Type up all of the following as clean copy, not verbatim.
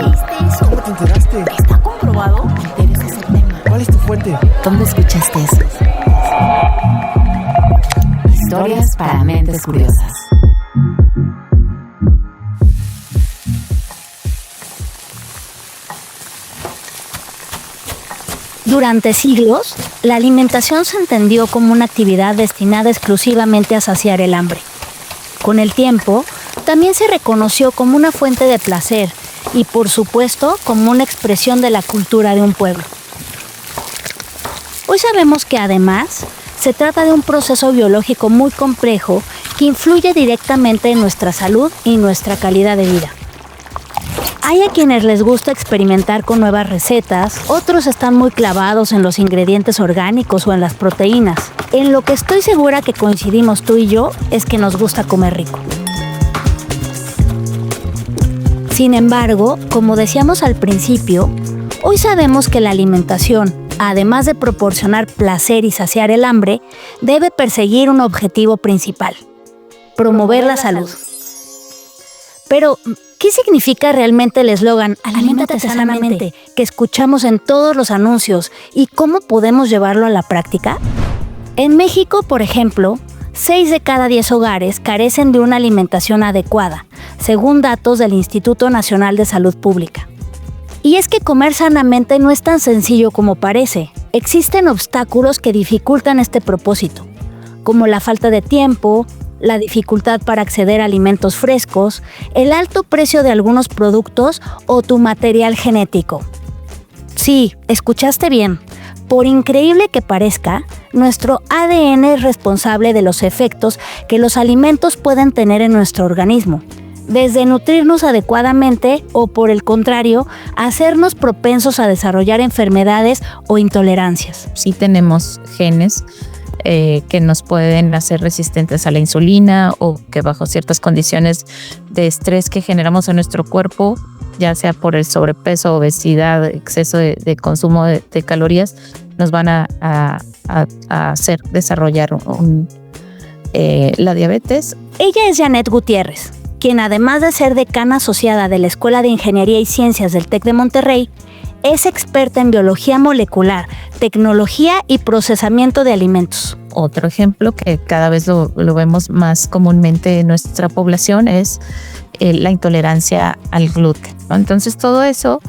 leíste eso? ¿Cómo te enteraste? ¿Está comprobado? Debe ser ese tema. ¿Cuál es tu fuente? ¿Dónde escuchaste eso? Historias para mentes curiosas. Durante siglos, la alimentación se entendió como una actividad destinada exclusivamente a saciar el hambre. Con el tiempo, también se reconoció como una fuente de placer y, por supuesto, como una expresión de la cultura de un pueblo. Hoy sabemos que, además, se trata de un proceso biológico muy complejo que influye directamente en nuestra salud y nuestra calidad de vida. Hay a quienes les gusta experimentar con nuevas recetas, otros están muy clavados en los ingredientes orgánicos o en las proteínas. En lo que estoy segura que coincidimos tú y yo es que nos gusta comer rico. Sin embargo, como decíamos al principio, hoy sabemos que la alimentación, además de proporcionar placer y saciar el hambre, debe perseguir un objetivo principal: promover la salud. Pero, ¿qué significa realmente el eslogan "Aliméntate sanamente" que escuchamos en todos los anuncios y cómo podemos llevarlo a la práctica? En México, por ejemplo, 6 de cada 10 hogares carecen de una alimentación adecuada, según datos del Instituto Nacional de Salud Pública. Y es que comer sanamente no es tan sencillo como parece. Existen obstáculos que dificultan este propósito, como la falta de tiempo, la dificultad para acceder a alimentos frescos, el alto precio de algunos productos o tu material genético. Sí, escuchaste bien. Por increíble que parezca, nuestro ADN es responsable de los efectos que los alimentos pueden tener en nuestro organismo, desde nutrirnos adecuadamente o, por el contrario, hacernos propensos a desarrollar enfermedades o intolerancias. Sí tenemos genes que nos pueden hacer resistentes a la insulina o que bajo ciertas condiciones de estrés que generamos en nuestro cuerpo, ya sea por el sobrepeso, obesidad, exceso de consumo de calorías, nos van a hacer desarrollar la diabetes. Ella es Janet Gutiérrez, quien además de ser decana asociada de la Escuela de Ingeniería y Ciencias del TEC de Monterrey, es experta en biología molecular, tecnología y procesamiento de alimentos. Otro ejemplo que cada vez lo vemos más comúnmente en nuestra población es la intolerancia al gluten, ¿no? Entonces todo eso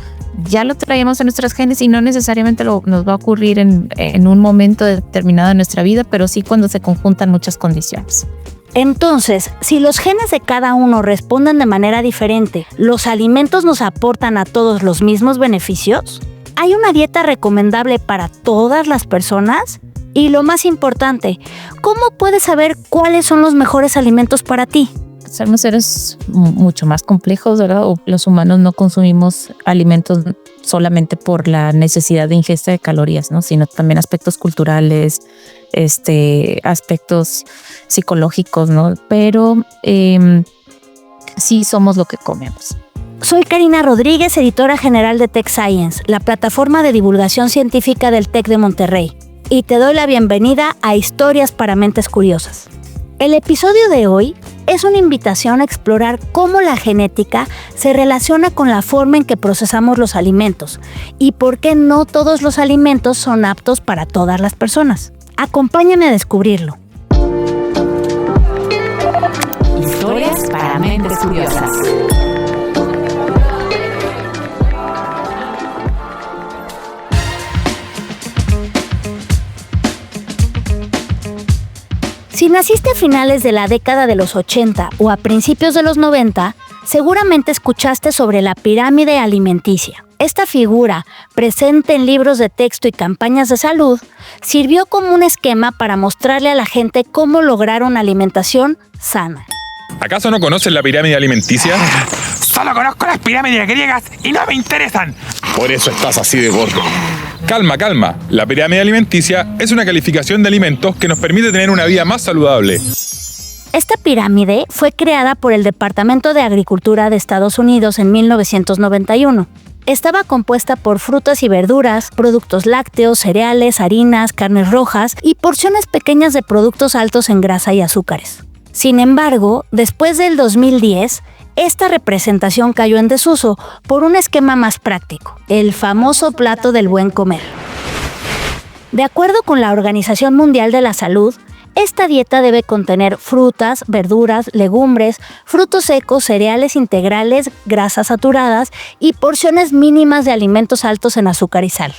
ya lo traemos en nuestros genes y no necesariamente nos va a ocurrir en un momento determinado de nuestra vida, pero sí cuando se conjuntan muchas condiciones. Entonces, si los genes de cada uno responden de manera diferente, ¿los alimentos nos aportan a todos los mismos beneficios? ¿Hay una dieta recomendable para todas las personas? Y lo más importante, ¿cómo puedes saber cuáles son los mejores alimentos para ti? Somos seres mucho más complejos, ¿verdad? Los humanos no consumimos alimentos solamente por la necesidad de ingesta de calorías, ¿no? Sino también aspectos culturales, aspectos psicológicos, ¿no? Pero sí somos lo que comemos. Soy Karina Rodríguez, editora general de Tech Science, la plataforma de divulgación científica del TEC de Monterrey, y te doy la bienvenida a Historias para Mentes Curiosas. El episodio de hoy es una invitación a explorar cómo la genética se relaciona con la forma en que procesamos los alimentos y por qué no todos los alimentos son aptos para todas las personas. Acompáñame a descubrirlo. Historias para mentes curiosas. Si naciste a finales de la década de los 80 o a principios de los 90, seguramente escuchaste sobre la pirámide alimenticia. Esta figura, presente en libros de texto y campañas de salud, sirvió como un esquema para mostrarle a la gente cómo lograr una alimentación sana. ¿Acaso no conocen la pirámide alimenticia? Solo conozco las pirámides griegas y no me interesan. Por eso estás así de gordo. Calma, calma. La pirámide alimenticia es una calificación de alimentos que nos permite tener una vida más saludable. Esta pirámide fue creada por el Departamento de Agricultura de Estados Unidos en 1991. Estaba compuesta por frutas y verduras, productos lácteos, cereales, harinas, carnes rojas y porciones pequeñas de productos altos en grasa y azúcares. Sin embargo, después del 2010, esta representación cayó en desuso por un esquema más práctico, el famoso plato del buen comer. De acuerdo con la Organización Mundial de la Salud, esta dieta debe contener frutas, verduras, legumbres, frutos secos, cereales integrales, grasas saturadas y porciones mínimas de alimentos altos en azúcar y sal.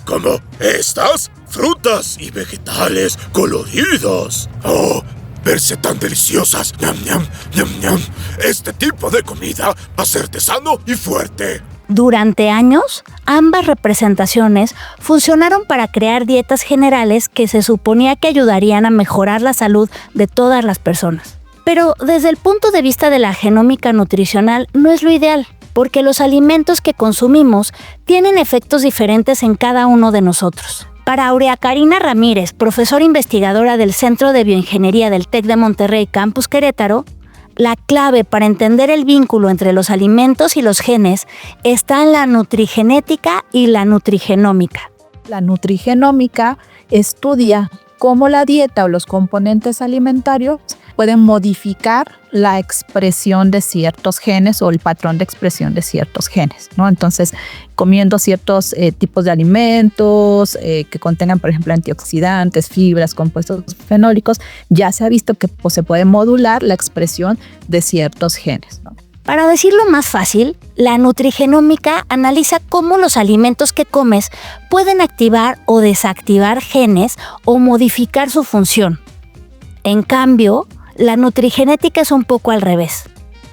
Como estas frutas y vegetales coloridos. ¡Oh! Verse tan deliciosas. ¡Ñam, ñam, ñam, ñam! Este tipo de comida va a serte sano y fuerte. Durante años, ambas representaciones funcionaron para crear dietas generales que se suponía que ayudarían a mejorar la salud de todas las personas. Pero desde el punto de vista de la genómica nutricional no es lo ideal, porque los alimentos que consumimos tienen efectos diferentes en cada uno de nosotros. Para Aurea Karina Ramírez, profesora investigadora del Centro de Bioingeniería del TEC de Monterrey, Campus Querétaro, la clave para entender el vínculo entre los alimentos y los genes está en la nutrigenética y la nutrigenómica. La nutrigenómica estudia cómo la dieta o los componentes alimentarios pueden modificar la expresión de ciertos genes o el patrón de expresión de ciertos genes, ¿no? Entonces, comiendo ciertos tipos de alimentos que contengan, por ejemplo, antioxidantes, fibras, compuestos fenólicos, ya se ha visto que se puede modular la expresión de ciertos genes, ¿no? Para decirlo más fácil, la nutrigenómica analiza cómo los alimentos que comes pueden activar o desactivar genes o modificar su función. En cambio, la nutrigenética es un poco al revés.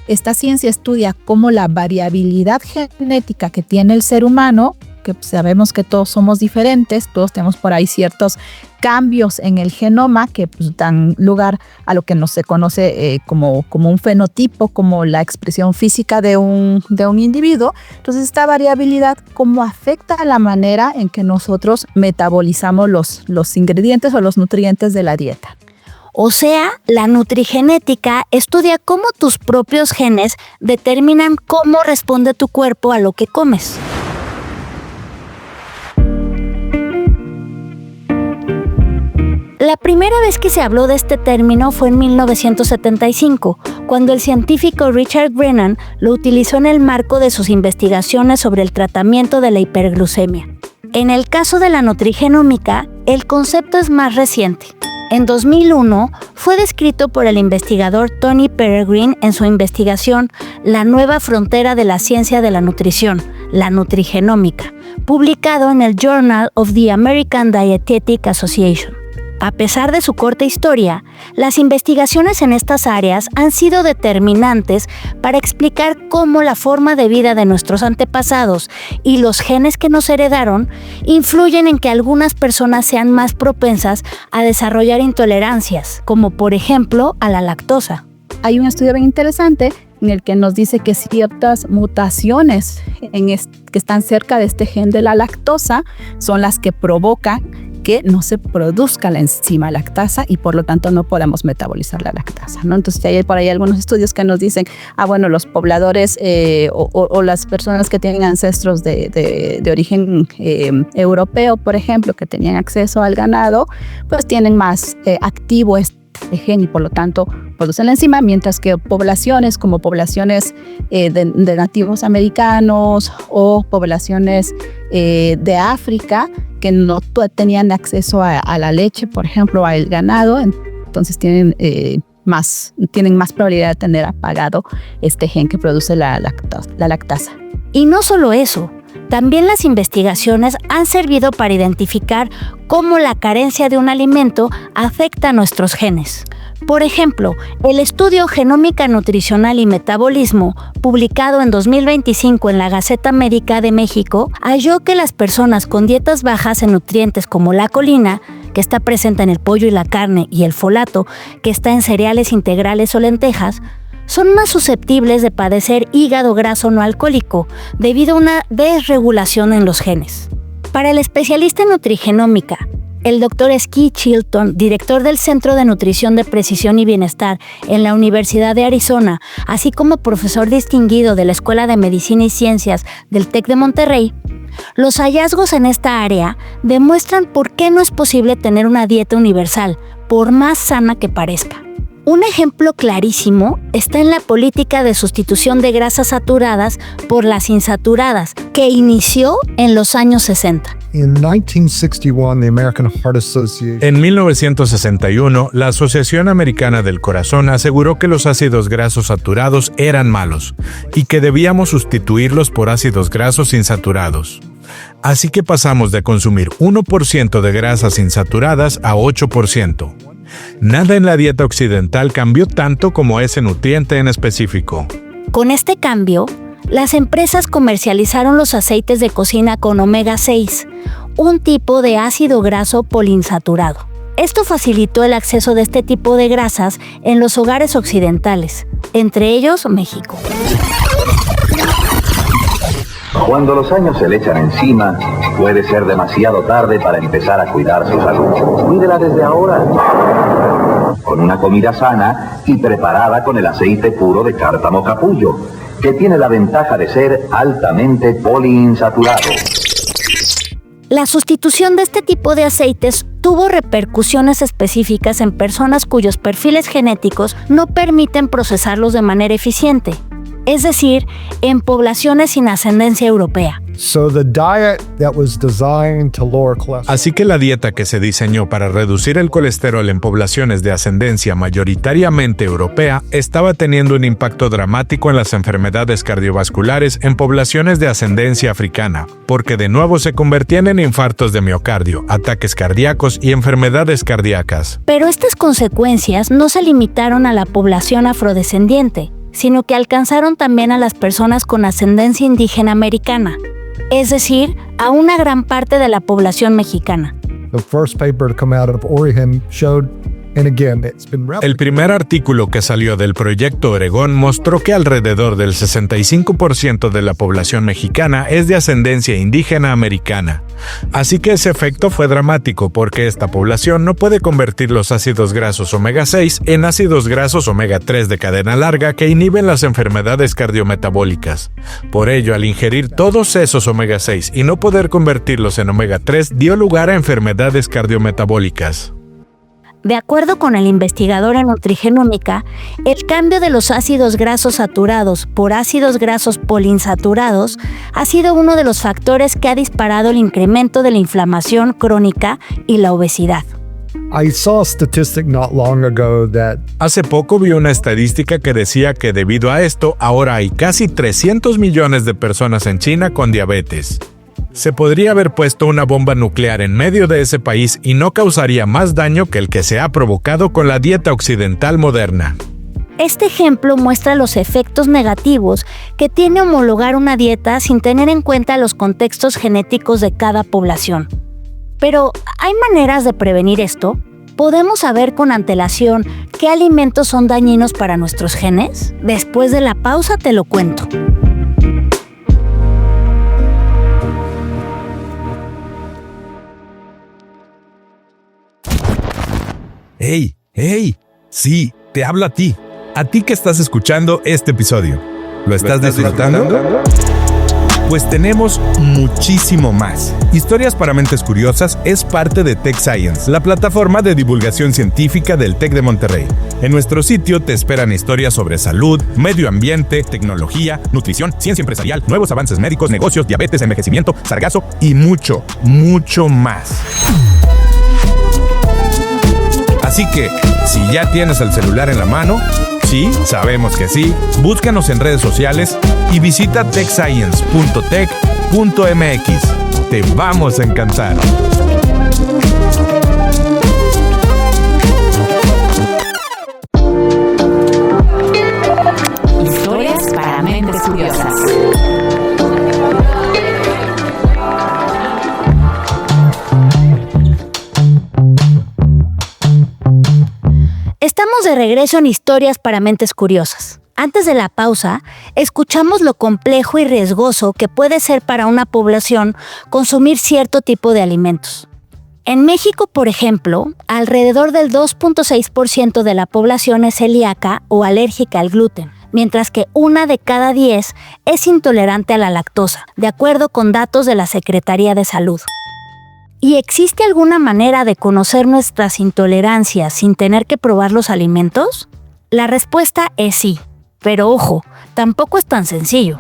Esta ciencia estudia cómo la variabilidad genética que tiene el ser humano, que sabemos que todos somos diferentes, todos tenemos por ahí ciertos cambios en el genoma que dan lugar a lo que no se conoce como un fenotipo, como la expresión física de un individuo. Entonces, esta variabilidad, ¿cómo afecta a la manera en que nosotros metabolizamos los ingredientes o los nutrientes de la dieta? O sea, la nutrigenética estudia cómo tus propios genes determinan cómo responde tu cuerpo a lo que comes. La primera vez que se habló de este término fue en 1975, cuando el científico Richard Brennan lo utilizó en el marco de sus investigaciones sobre el tratamiento de la hiperglucemia. En el caso de la nutrigenómica, el concepto es más reciente. En 2001, fue descrito por el investigador Tony Peregrine en su investigación La nueva frontera de la ciencia de la nutrición, la nutrigenómica, publicado en el Journal of the American Dietetic Association. A pesar de su corta historia, las investigaciones en estas áreas han sido determinantes para explicar cómo la forma de vida de nuestros antepasados y los genes que nos heredaron influyen en que algunas personas sean más propensas a desarrollar intolerancias, como por ejemplo a la lactosa. Hay un estudio bien interesante en el que nos dice que ciertas mutaciones que están cerca de este gen de la lactosa son las que provocan que no se produzca la enzima lactasa y por lo tanto no podamos metabolizar la lactasa, ¿no? Entonces hay por ahí algunos estudios que nos dicen, los pobladores o las personas que tienen ancestros de origen europeo, por ejemplo, que tenían acceso al ganado, pues tienen más activo este gen y por lo tanto producen la enzima, mientras que poblaciones como poblaciones de nativos americanos o poblaciones de África que no tenían acceso a la leche, por ejemplo, al ganado, entonces tienen más probabilidad de tener apagado este gen que produce la lactasa. Y no solo eso, también las investigaciones han servido para identificar cómo la carencia de un alimento afecta a nuestros genes. Por ejemplo, el estudio Genómica Nutricional y Metabolismo, publicado en 2025 en la Gaceta Médica de México, halló que las personas con dietas bajas en nutrientes como la colina, que está presente en el pollo y la carne, y el folato, que está en cereales integrales o lentejas, son más susceptibles de padecer hígado graso no alcohólico debido a una desregulación en los genes. Para el especialista en nutrigenómica, el Dr. Ski Chilton, director del Centro de Nutrición de Precisión y Bienestar en la Universidad de Arizona, así como profesor distinguido de la Escuela de Medicina y Ciencias del TEC de Monterrey, los hallazgos en esta área demuestran por qué no es posible tener una dieta universal, por más sana que parezca. Un ejemplo clarísimo está en la política de sustitución de grasas saturadas por las insaturadas, que inició en los años 60. In 1961, the American Heart Association En 1961, la Asociación Americana del Corazón aseguró que los ácidos grasos saturados eran malos y que debíamos sustituirlos por ácidos grasos insaturados. Así que pasamos de consumir 1% de grasas insaturadas a 8%. Nada en la dieta occidental cambió tanto como ese nutriente en específico. Con este cambio, las empresas comercializaron los aceites de cocina con omega 6, un tipo de ácido graso poliinsaturado. Esto facilitó el acceso de este tipo de grasas en los hogares occidentales, entre ellos México. Cuando los años se le echan encima, puede ser demasiado tarde para empezar a cuidar su salud. Cuídela desde ahora, con una comida sana y preparada con el aceite puro de cártamo capullo, que tiene la ventaja de ser altamente poliinsaturado. La sustitución de este tipo de aceites tuvo repercusiones específicas en personas cuyos perfiles genéticos no permiten procesarlos de manera eficiente, es decir, en poblaciones sin ascendencia europea. So the diet that was designed to lower cholesterol. Así que la dieta que se diseñó para reducir el colesterol en poblaciones de ascendencia mayoritariamente europea estaba teniendo un impacto dramático en las enfermedades cardiovasculares en poblaciones de ascendencia africana, porque de nuevo se convertían en infartos de miocardio, ataques cardíacos y enfermedades cardíacas. Pero estas consecuencias no se limitaron a la población afrodescendiente, sino que alcanzaron también a las personas con ascendencia indígena americana, es decir, a una gran parte de la población mexicana. The first paper to come out of Oregon showed, and again, it's been El primer artículo que salió del Proyecto Oregón mostró que alrededor del 65% de la población mexicana es de ascendencia indígena americana. Así que ese efecto fue dramático porque esta población no puede convertir los ácidos grasos omega 6 en ácidos grasos omega 3 de cadena larga que inhiben las enfermedades cardiometabólicas. Por ello, al ingerir todos esos omega 6 y no poder convertirlos en omega 3, dio lugar a enfermedades cardiometabólicas. De acuerdo con el investigador en nutrigenómica, el cambio de los ácidos grasos saturados por ácidos grasos poliinsaturados ha sido uno de los factores que ha disparado el incremento de la inflamación crónica y la obesidad. I saw a statistic not long ago that Hace poco vi una estadística que decía que debido a esto, ahora hay casi 300 millones de personas en China con diabetes. Se podría haber puesto una bomba nuclear en medio de ese país y no causaría más daño que el que se ha provocado con la dieta occidental moderna. Este ejemplo muestra los efectos negativos que tiene homologar una dieta sin tener en cuenta los contextos genéticos de cada población. Pero, ¿hay maneras de prevenir esto? ¿Podemos saber con antelación qué alimentos son dañinos para nuestros genes? Después de la pausa te lo cuento. ¡Hey! ¡Hey! Sí, te hablo a ti que estás escuchando este episodio. ¿Lo estás disfrutando? Pues tenemos muchísimo más. Historias para Mentes Curiosas es parte de Tech Science, la plataforma de divulgación científica del TEC de Monterrey. En nuestro sitio te esperan historias sobre salud, medio ambiente, tecnología, nutrición, ciencia empresarial, nuevos avances médicos, negocios, diabetes, envejecimiento, sargazo y mucho, mucho más. Así que, si ya tienes el celular en la mano, sí, sabemos que sí, búscanos en redes sociales y visita techscience.tech.mx. Te vamos a encantar. Historias para mentes curiosas. Estamos de regreso en Historias para Mentes Curiosas. Antes de la pausa, escuchamos lo complejo y riesgoso que puede ser para una población consumir cierto tipo de alimentos. En México, por ejemplo, alrededor del 2.6% de la población es celíaca o alérgica al gluten, mientras que 1 de cada 10 es intolerante a la lactosa, de acuerdo con datos de la Secretaría de Salud. ¿Y existe alguna manera de conocer nuestras intolerancias sin tener que probar los alimentos? La respuesta es sí, pero ojo, tampoco es tan sencillo.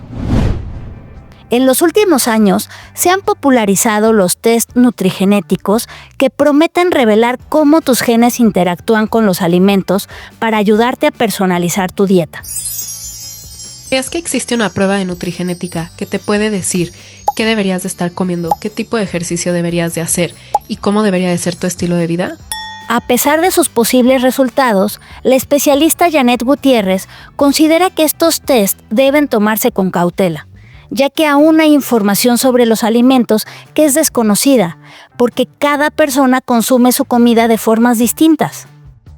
En los últimos años se han popularizado los test nutrigenéticos que prometen revelar cómo tus genes interactúan con los alimentos para ayudarte a personalizar tu dieta. ¿Sabías que existe una prueba de nutrigenética que te puede decir qué deberías de estar comiendo, qué tipo de ejercicio deberías de hacer y cómo debería de ser tu estilo de vida? A pesar de sus posibles resultados, la especialista Janet Gutiérrez considera que estos test deben tomarse con cautela, ya que aún hay información sobre los alimentos que es desconocida, porque cada persona consume su comida de formas distintas.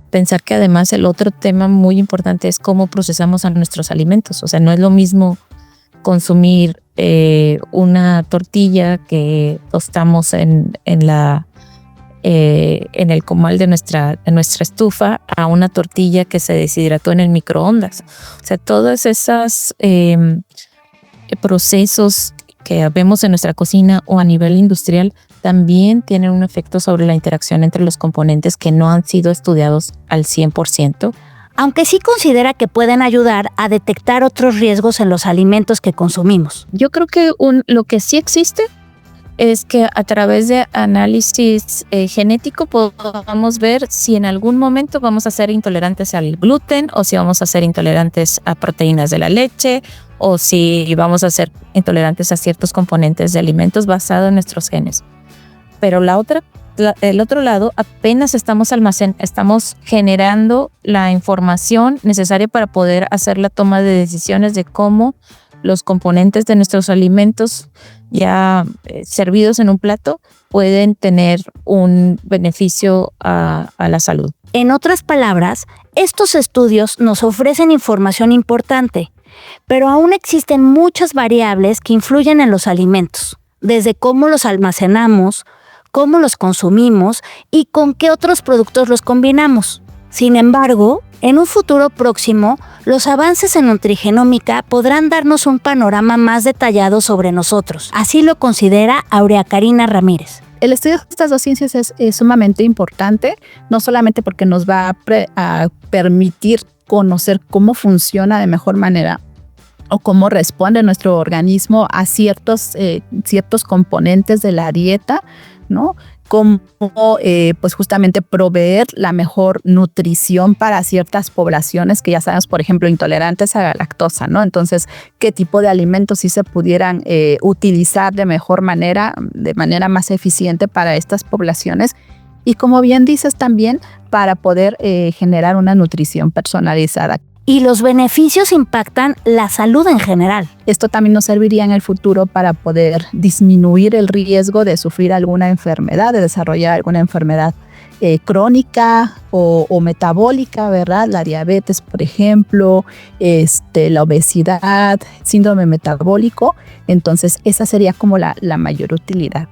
Pensar que además el otro tema muy importante es cómo procesamos a nuestros alimentos. O sea, no es lo mismo consumir una tortilla que tostamos en el comal de nuestra estufa a una tortilla que se deshidrató en el microondas. O sea, todos esos procesos que vemos en nuestra cocina o a nivel industrial también tienen un efecto sobre la interacción entre los componentes que no han sido estudiados al 100%. Aunque sí considera que pueden ayudar a detectar otros riesgos en los alimentos que consumimos. Yo creo que lo que sí existe es que a través de análisis genético podamos ver si en algún momento vamos a ser intolerantes al gluten o si vamos a ser intolerantes a proteínas de la leche o si vamos a ser intolerantes a ciertos componentes de alimentos basados en nuestros genes. Pero el otro lado, apenas estamos generando la información necesaria para poder hacer la toma de decisiones de cómo los componentes de nuestros alimentos ya servidos en un plato pueden tener un beneficio a la salud. En otras palabras, estos estudios nos ofrecen información importante, pero aún existen muchas variables que influyen en los alimentos, desde cómo los almacenamos, cómo los consumimos y con qué otros productos los combinamos. Sin embargo, en un futuro próximo, los avances en nutrigenómica podrán darnos un panorama más detallado sobre nosotros. Así lo considera Aurea Karina Ramírez. El estudio de estas dos ciencias es sumamente importante, no solamente porque nos va a permitir conocer cómo funciona de mejor manera o cómo responde nuestro organismo a ciertos componentes de la dieta, ¿no? Cómo pues justamente proveer la mejor nutrición para ciertas poblaciones que ya sabemos, por ejemplo, intolerantes a la lactosa, ¿no? Entonces, ¿qué tipo de alimentos sí se pudieran utilizar de mejor manera, de manera más eficiente para estas poblaciones? Y como bien dices también, para poder generar una nutrición personalizada. Y los beneficios impactan la salud en general. Esto también nos serviría en el futuro para poder disminuir el riesgo de sufrir alguna enfermedad, de desarrollar alguna enfermedad crónica o metabólica, ¿verdad? La diabetes, por ejemplo, la obesidad, síndrome metabólico. Entonces, esa sería como la mayor utilidad.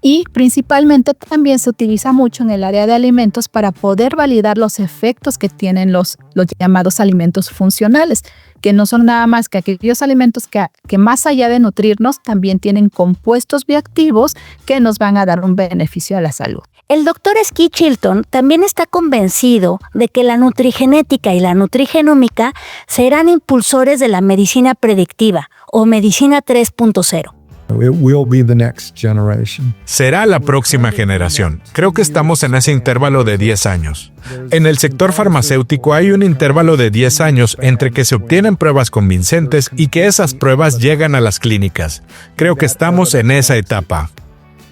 Y principalmente también se utiliza mucho en el área de alimentos para poder validar los efectos que tienen los llamados alimentos funcionales, que no son nada más que aquellos alimentos que más allá de nutrirnos también tienen compuestos bioactivos que nos van a dar un beneficio a la salud. El doctor Ski Chilton también está convencido de que la nutrigenética y la nutrigenómica serán impulsores de la medicina predictiva o medicina 3.0. It will be the next generation. Será la próxima generación. Creo que estamos en ese intervalo de 10 años. En el sector farmacéutico hay un intervalo de 10 años entre que se obtienen pruebas convincentes y que esas pruebas llegan a las clínicas. Creo que estamos en esa etapa.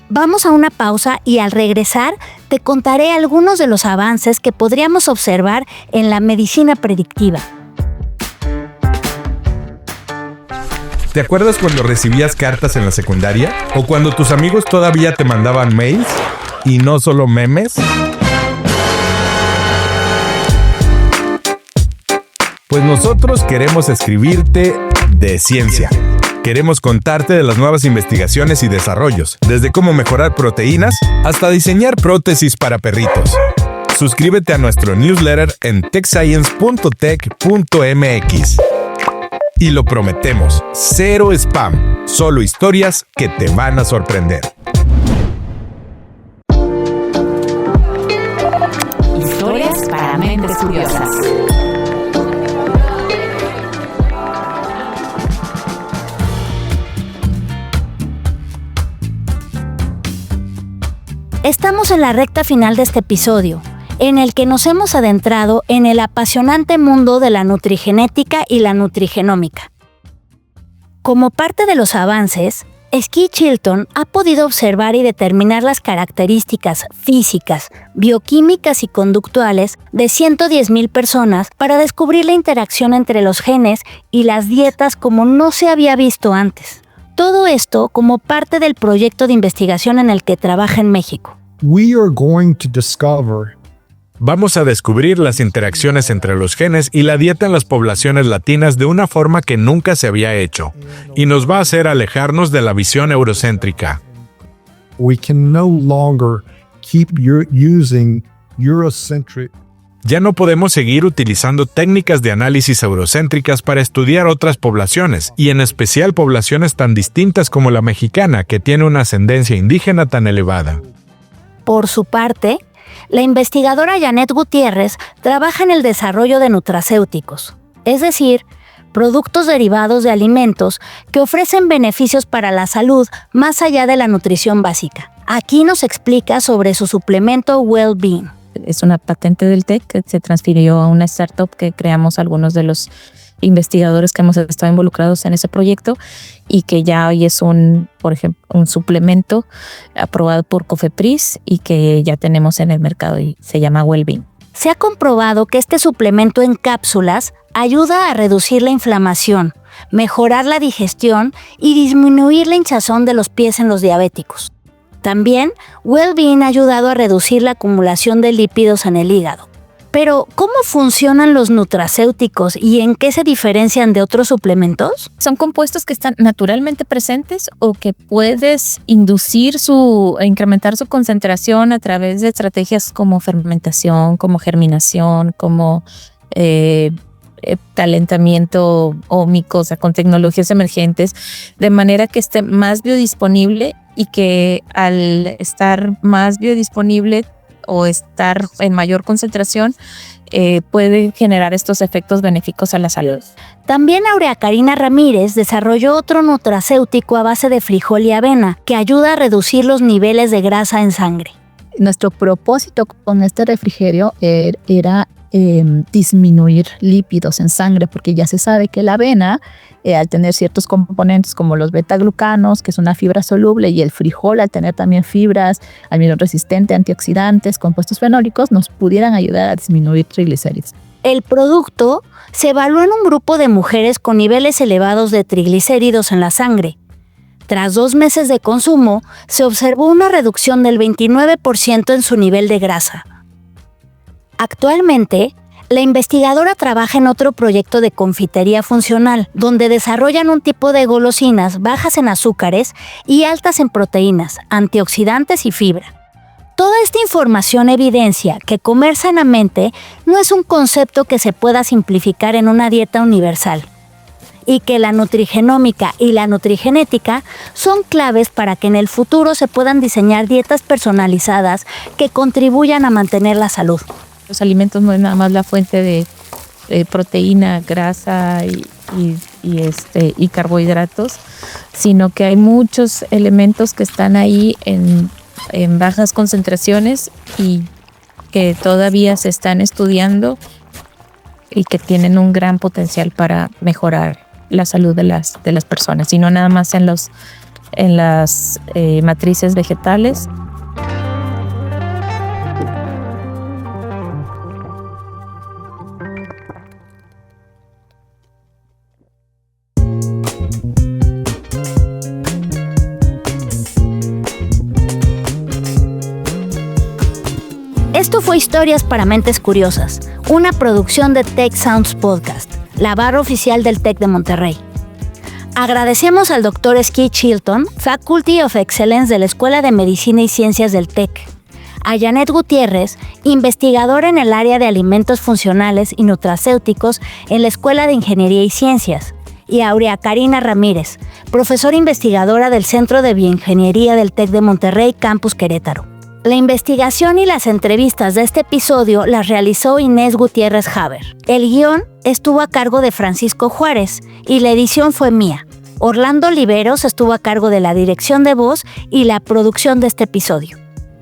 Vamos a una pausa y al regresar te contaré algunos de los avances que podríamos observar en la medicina predictiva. ¿Te acuerdas cuando recibías cartas en la secundaria? ¿O cuando tus amigos todavía te mandaban mails? ¿Y no solo memes? Pues nosotros queremos escribirte de ciencia. Queremos contarte de las nuevas investigaciones y desarrollos, desde cómo mejorar proteínas hasta diseñar prótesis para perritos. Suscríbete a nuestro newsletter en techscience.tech.mx. Y lo prometemos, cero spam, solo historias que te van a sorprender. curiosas. Estamos en la recta final de este episodio, en el que nos hemos adentrado en el apasionante mundo de la nutrigenética y la nutrigenómica. Como parte de los avances, Skee Chilton ha podido observar y determinar las características físicas, bioquímicas y conductuales de 110,000 personas para descubrir la interacción entre los genes y las dietas como no se había visto antes. Todo esto como parte del proyecto de investigación en el que trabaja en México. Vamos a descubrir las interacciones entre los genes y la dieta en las poblaciones latinas de una forma que nunca se había hecho, y nos va a hacer alejarnos de la visión eurocéntrica. Ya no podemos seguir utilizando técnicas de análisis eurocéntricas para estudiar otras poblaciones, y en especial poblaciones tan distintas como la mexicana, que tiene una ascendencia indígena tan elevada. Por su parte, la investigadora Janet Gutiérrez trabaja en el desarrollo de nutracéuticos, es decir, productos derivados de alimentos que ofrecen beneficios para la salud más allá de la nutrición básica. Aquí nos explica sobre su suplemento Well-Being. Es una patente del TEC que se transfirió a una startup que creamos algunos de los investigadores que hemos estado involucrados en ese proyecto y que ya hoy es por ejemplo, un suplemento aprobado por COFEPRIS y que ya tenemos en el mercado y se llama Well-Being. Se ha comprobado que este suplemento en cápsulas ayuda a reducir la inflamación, mejorar la digestión y disminuir la hinchazón de los pies en los diabéticos. También, Well-Being ha ayudado a reducir la acumulación de lípidos en el hígado. Pero, ¿cómo funcionan los nutracéuticos y en qué se diferencian de otros suplementos? Son compuestos que están naturalmente presentes o que puedes inducir incrementar su concentración a través de estrategias como fermentación, como germinación, como talentamiento ómico, o sea, con tecnologías emergentes, de manera que esté más biodisponible y que al estar más biodisponible o estar en mayor concentración, puede generar estos efectos benéficos a la salud. También Aurea Karina Ramírez desarrolló otro nutracéutico a base de frijol y avena que ayuda a reducir los niveles de grasa en sangre. Nuestro propósito con este refrigerio era disminuir lípidos en sangre, porque ya se sabe que la avena, al tener ciertos componentes como los beta-glucanos, que es una fibra soluble, y el frijol, al tener también fibras, almidón resistente, antioxidantes, compuestos fenólicos, nos pudieran ayudar a disminuir triglicéridos. El producto se evaluó en un grupo de mujeres con niveles elevados de triglicéridos en la sangre. Tras 2 meses de consumo, se observó una reducción del 29% en su nivel de grasa. Actualmente, la investigadora trabaja en otro proyecto de confitería funcional, donde desarrollan un tipo de golosinas bajas en azúcares y altas en proteínas, antioxidantes y fibra. Toda esta información evidencia que comer sanamente no es un concepto que se pueda simplificar en una dieta universal, y que la nutrigenómica y la nutrigenética son claves para que en el futuro se puedan diseñar dietas personalizadas que contribuyan a mantener la salud. Los alimentos no es nada más la fuente de proteína, grasa y carbohidratos, sino que hay muchos elementos que están ahí en bajas concentraciones y que todavía se están estudiando y que tienen un gran potencial para mejorar la salud de las personas, y no nada más en las matrices vegetales. Esto fue Historias para Mentes Curiosas, una producción de Tech Sounds Podcast, la barra oficial del TEC de Monterrey. Agradecemos al Dr. Skee Chilton, Faculty of Excellence de la Escuela de Medicina y Ciencias del TEC, a Janet Gutiérrez, investigadora en el área de alimentos funcionales y nutracéuticos en la Escuela de Ingeniería y Ciencias, y a Aurea Karina Ramírez, profesora investigadora del Centro de Bioingeniería del TEC de Monterrey, Campus Querétaro. La investigación y las entrevistas de este episodio las realizó Inés Gutiérrez Haber. El guión estuvo a cargo de Francisco Juárez y la edición fue mía. Orlando Oliveros estuvo a cargo de la dirección de voz y la producción de este episodio.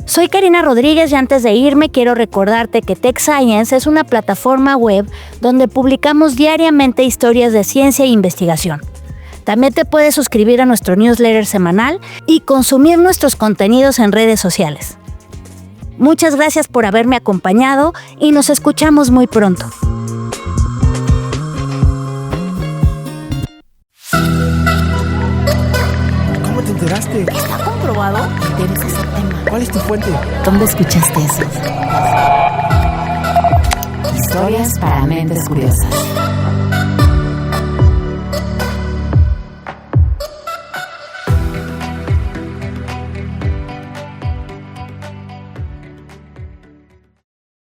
Soy Karina Rodríguez y antes de irme quiero recordarte que Tech Science es una plataforma web donde publicamos diariamente historias de ciencia e investigación. También te puedes suscribir a nuestro newsletter semanal y consumir nuestros contenidos en redes sociales. Muchas gracias por haberme acompañado y nos escuchamos muy pronto. ¿Cómo te enteraste? ¿Está comprobado? Debes ese tema. ¿Cuál es tu fuente? ¿Dónde escuchaste eso? Historias para mentes curiosas.